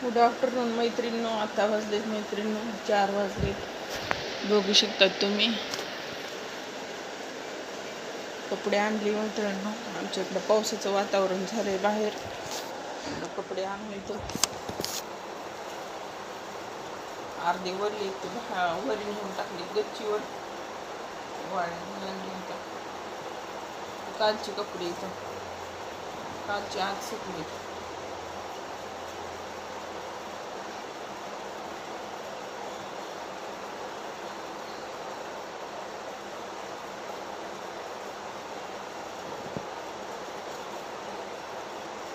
Good afternoon मैत्रिणींनो. आता वाजलेत मैत्रिणींनो 4 वाजलेत. बघू शकतात तुम्ही. कपडे आणले मैत्रिणींनो. आमच्या इकडं पावसाचं वातावरण झालंय. बाहेर कपडे आणले. अर्धे वरले वर नेऊन टाकले गच्चीवर. वाळत कालचे कपडे इथं कालचे आज सुकले.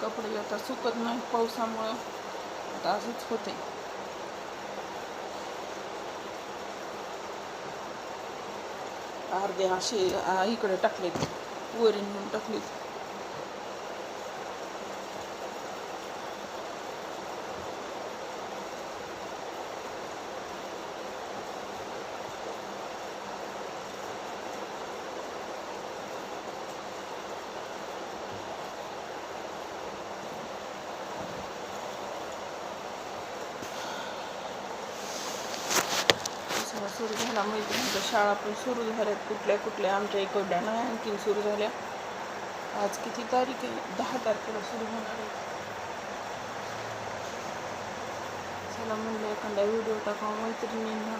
कपडे आता सुकत नाही पावसामुळं. आता असंच होते. अर्धे असे इकडे टाकलेत, वरी नेऊन टाकलेत. सुरू झाला मैत्रिणींच्या शाळा पण सुरू झाल्यात. कुठल्या आमच्या इकडल्या नाही आणखीन सुरू झाल्या. आज किती तारीख आहे? 10 तारखेला सुरू होणार आहे. चला म्हणलं एखादा व्हिडिओ टाकावा मैत्रिणींना.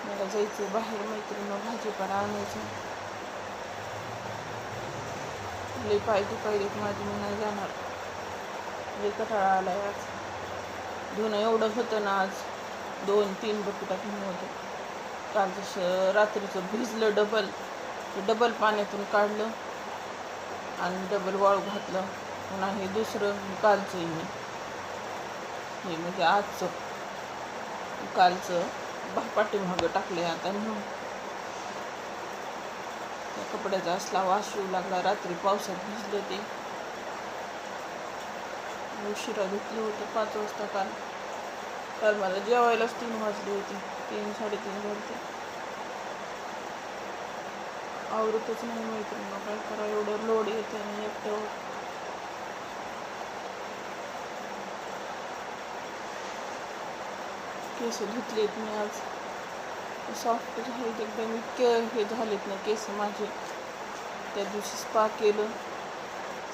मला जायचं बाहेर मैत्रिणींना भाजीपाला आणायचं. लई पाय दुखायलेत माझी. मी नाही जाणार. लई कंटाळा आलाय आज. धुणं एवढं होतं ना आज. 2-3 बकेटा धुणं होतं. काल जसं रात्रीचं भिजलं डबल पाण्यातून काढलं आणि डबल वाळू घातलं. पुन्हा हे दुसरं कालचं हे म्हणजे आजचं कालचं पाठीमागं टाकले. आता म्हणून त्या कपड्याचा असला वास येऊ लागला. रात्री पावसात भिजलं ते. उशिरा धुतलं होतं 5 वाजता काल मला जेवायलाच 3 वाजले होते. 3-3:30 वाजले. आवरतच नाही मैत्रिणींना. काय करा, एवढं लोड येते आणि एकटं. केस धुतलेत मी आज. सॉफ्ट झालेत एकदम. इतके हे झालेत ना केस माझे. त्या दिवशी स्पा केलं.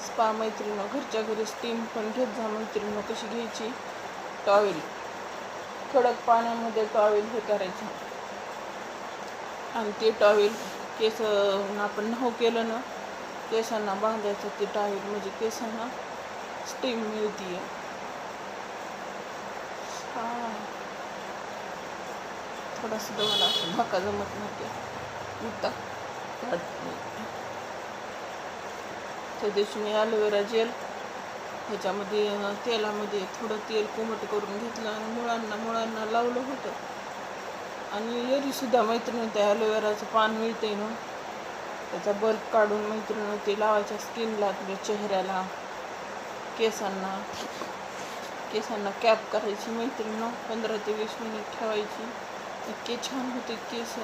स्पा मैत्रिणींनो घरच्या घरी स्टीम पण घेत जा मैत्रिणींनो. कशी घ्यायची? टॉवेल कडक पाण्यामध्ये टॉवेल हे करायचं आणि ते टॉवेल केस आपण न्हाऊ केलं ना केसांना बांधायचं. ते टॉवेल म्हणजे केसांना स्टीम मिळते. थोडासा मला असं धक्का जमत नव्हते. त्या दिवशी मी ॲलोवेरा जेल ह्याच्यामध्ये तेलामध्ये थोडं तेल कोमट करून घेतलं आणि मुळांना लावलं होतं. आणि एरीसुद्धा मैत्रिणी त्या ॲलोवेराचं पान मिळते ना, त्याचा बल्ब काढून मैत्रिणी ते लावायच्या स्किनला, तुझ्या चेहऱ्याला, केसांना कॅप करायची मैत्रिणी. 15 ते 20 मिनिट ठेवायची. इतके छान होते केस.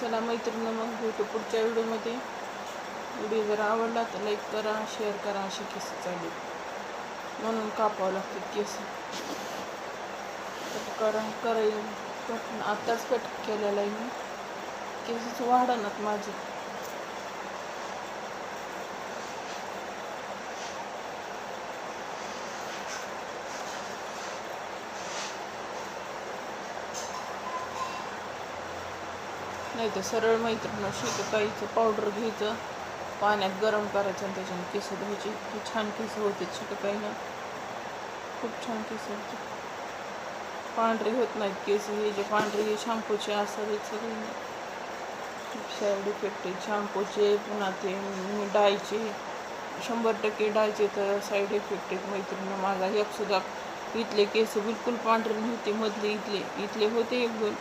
चला मैत्रिणी मग भेटू पुढच्या व्हिडिओमध्ये. व्हिडिओ जर आवडला तर लाईक करा, शेअर करा. अशी केस चालू म्हणून कापावं लागते केस. आत्ताच कट केलेला आहे मी. केसच वाढणार माझे. नाही तर सरळ मैत्रिणी शिकाकाईचं पावडर घ्यायचं, पाण्यात गरम करायचं आणि त्याच्याने केस धुवायची. इतकी छान केस होते शिकाकाईनं. खूप छान केस होते. पांढरे होत नाहीत केस. हे जे पांढरे हे शॅम्पूचे असतात सगळे साईड इफेक्ट आहे शॅम्पूचे. पुन्हा ते डायचे 100% डायचे तर साईड इफेक्ट आहेत मैत्रिणी. माझा एकसुद्धा इथले केस बिलकुल पांढरे नव्हते. मधले इथले होते एकदम.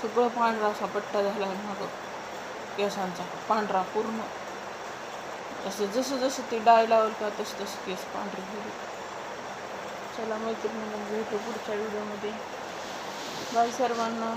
सगळं पांढरा असा पट्टा झाला आहे मग केसांचा पांढरा पूर्ण. जसं ते डाय लावलं का तसं केस पांढरे झाले. चला मैत्रिणी भेटू पुढच्या व्हिडिओमध्ये. बाय सर्वांना.